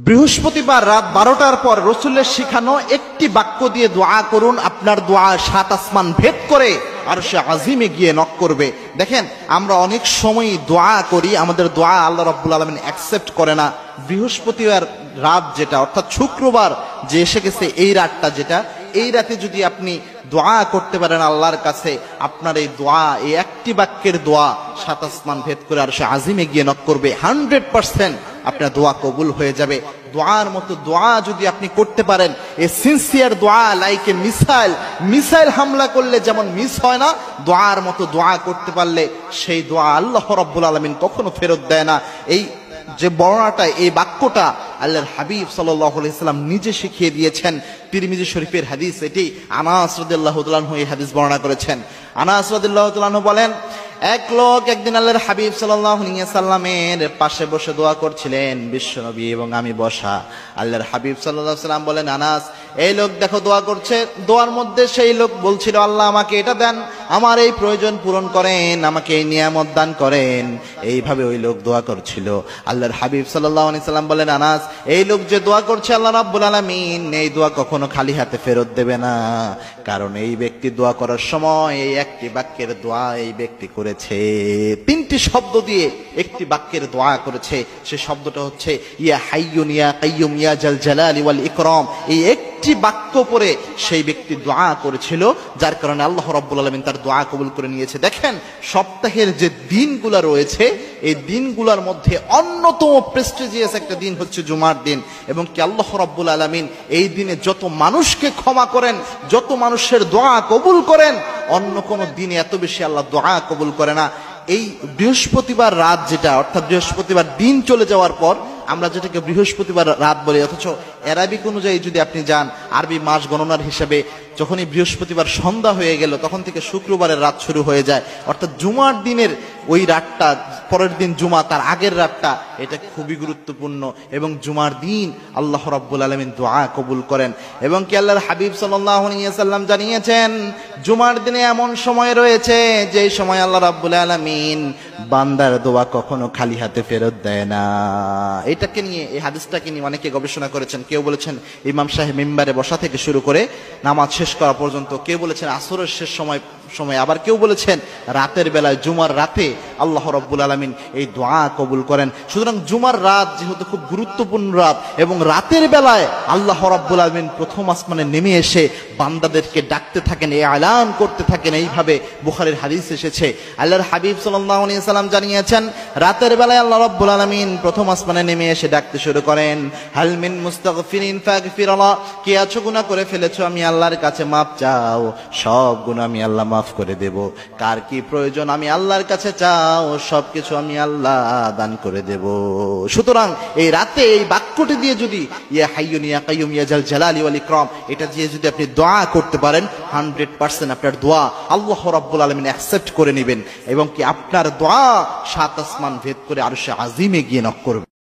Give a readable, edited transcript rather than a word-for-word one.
বৃহস্পতিবার রাত 12টার পর রসুলের শিখানো একটি বাক্য দিয়ে দোয়া করুন, আপনার দোয়া 7 আসমান ভেদ করে আরশে আজিমে গিয়ে নক করবে। দেখেন, আমরা অনেক সময় দোয়া করি, আমাদের দোয়া আল্লাহ রাব্বুল আলামিন অ্যাকসেপ্ট করে না। বৃহস্পতিবার রাত যেটা, অর্থাৎ শুক্রবার যে এসে গেছে, এই রাতটা যেটা, এই রাতে যদি আপনি দোয়া করতে পারেন আল্লাহর কাছে, আপনার এই দোয়া, এই একটি বাক্যের দোয়া 7 আসমান ভেদ করে আরশে আজিমে গিয়ে নক করবে। 100% আপনার দোয়া কবুল হয়ে যাবে। দোয়ার মতো দোয়া যদি আপনি করতে পারেন, এই সিনসিয়ার দোয়া, লাইক এ মিসাইল হামলা করলে যেমন মিস হয় না, দোয়ার মতো দোয়া করতে পারলে সেই দোয়া আল্লাহ রাব্বুল আলামিন কখনো ফেরত দেয় না। এই যে বর্ণনাটা, এই বাক্যটা আল্লাহর হাবিব সাল্লাল্লাহু আলাইহি সাল্লাম নিজে শিখিয়ে দিয়েছেন। তিরমিজি শরীফের হাদিস এটি। আনাস রাদিয়াল্লাহু তাআলা আনহু এই হাদিস বর্ণনা করেছেন। আনাস রাদিয়াল্লাহু তাআলা আনহু বলেন, এক লোক একদিন আল্লাহর হাবিব সাল্লাল্লাহু আলাইহি সাল্লামের পাশে বসে দোয়া করছিলেন, বিশ্বনবী এবং আমি বসা। আল্লাহর হাবিব সাল্লাল্লাহু আলাইহি সাল্লাম বলেন, আনাস, এই লোক দেখো দোয়া করছে। দোয়ার মধ্যে সেই লোক বলছিল, আল্লাহ আমাকে এটা দেন, আমার এই প্রয়োজন পূরণ করেন, আমাকে এই নিয়ামত দান করেন। এইভাবে ওই লোক দোয়া করছিল। আল্লাহর হাবিব সাল্লাল্লাহু আলাইহি সাল্লাম বলেন, আনাস, এই লোক যে দোয়া করছে, আল্লাহ রাব্বুল আলামিন এই দোয়া কখনো খালি হাতে ফেরত দেবে না, কারণ এই ব্যক্তি দোয়া করার সময় এই একটি বাক্যের দোয়া এই ব্যক্তি করেছে। 3টি শব্দ দিয়ে একটি বাক্যের দোয়া করেছে। সে শব্দটা হচ্ছে ইয়া হাইয়ুন ইয়া কাইয়ুম ইয়া জাল জালালি ওয়াল ইকরাম। এই একটি বাক্য পরে সেই ব্যক্তি দোয়া করেছিল, যার কারণে আল্লাহ রাব্বুল আলামিন তার দোয়া কবুল করে নিয়েছে। দেখেন, সপ্তাহের যে দিনগুলো রয়েছে, এই দিনগুলোর মধ্যে অন্যতম প্রেস্টিজিয়াস একটা দিন হচ্ছে জুমার দিন। এবং কি আল্লাহ রাব্বুল আলামিন এই দিনে যত মানুষকে ক্ষমা করেন, যত মানুষের দোয়া কবুল করেন, অন্য কোন দিনে এত বেশি আল্লাহ দোয়া কবুল করে না। এই বৃহস্পতিবার রাত যেটা, অর্থাৎ বৃহস্পতিবার দিন চলে যাওয়ার পর আমরা যেটাকে বৃহস্পতিবার রাত বলি, অথচ অ্যারাবিক অনুযায়ী যদি আপনি যান, আরবি মাস গণনার হিসাবে যখনই বৃহস্পতিবার সন্ধ্যা হয়ে গেল, তখন থেকে শুক্রবারের রাত শুরু হয়ে যায়। অর্থাৎ জুমার দিনের ওই রাতটা, পরের দিন জুমা, তার আগের রাতটা, এটা খুবই গুরুত্বপূর্ণ। এবং জুমার দিন আল্লাহ রাব্বুল আলামিন দোয়া কবুল করেন। এবং কি আল্লাহর হাবিব সাল্লাল্লাহু আলাইহি ওয়াসাল্লাম জানিয়েছেন, জুমার দিনে এমন সময় রয়েছে যে সময় আল্লাহ রাব্বুল আলামিন বান্দার দোয়া কখনো খালি হাতে ফেরত দেয় না। এটাকে নিয়ে, এই হাদিসটাকে নিয়ে অনেকে গবেষণা করেছেন। কেউ বলেছেন ইমাম সাহেব মিম্বারে বসা থেকে শুরু করে নামাজ শেষ করা পর্যন্ত, কেউ বলেছেন আসরের শেষ সময়, আবার কেউ বলেছেন রাতের বেলায়, জুমার রাতে আল্লাহ রাব্বুল আলামিন এই দোয়া কবুল করেন। সুতরাং জুমার রাত যেহেতু খুব গুরুত্বপূর্ণ রাত, এবং রাতের বেলায় আল্লাহ রাব্বুল আলামিন প্রথম আসমানে নেমে এসে বান্দাদেরকে ডাকতে থাকেন, এলান করতে থাকেন। এইভাবে বুখারীর হাদিস এসেছে। আল্লাহর হাবিব সাল্লাল্লাহু আলাইহি সাল্লাম জানিয়েছেন, রাতের বেলায় আল্লাহ রাব্বুল আলামিন প্রথম আসমানে নেমে এসে ডাকতে শুরু করেন, হাল মিন মুস্তাগফিরিন ফাগফিরাল্লাহ, কে আছো গুনাহ করে ফেলেছো, আমি আল্লাহর কাছে মাপ চাও, সব গুনাহ আমি আল্লাহ মাফ করে দেব। কার কি প্রয়োজন আমি আল্লাহর কাছে চাও, সবকিছু আমি আল্লাহ দান করে দেব। সুতরাং এই রাতে এই বাক্যটি দিয়ে যদি ইয়া হাইয়ুন ইয়া কাইয়ুম ইয়া জাল জালালি ওয়াল ইকরাম, এটা দিয়ে যদি আপনি দোয়া করতে পারেন, 100% আপনার দোয়া আল্লাহ রাব্বুল আলামিন অ্যাকসেপ্ট করে নেবেন। এবং কি আপনার দোয়া 7 আসমান ভেদ করে আরশে আজিমে গিয়ে নক করবে।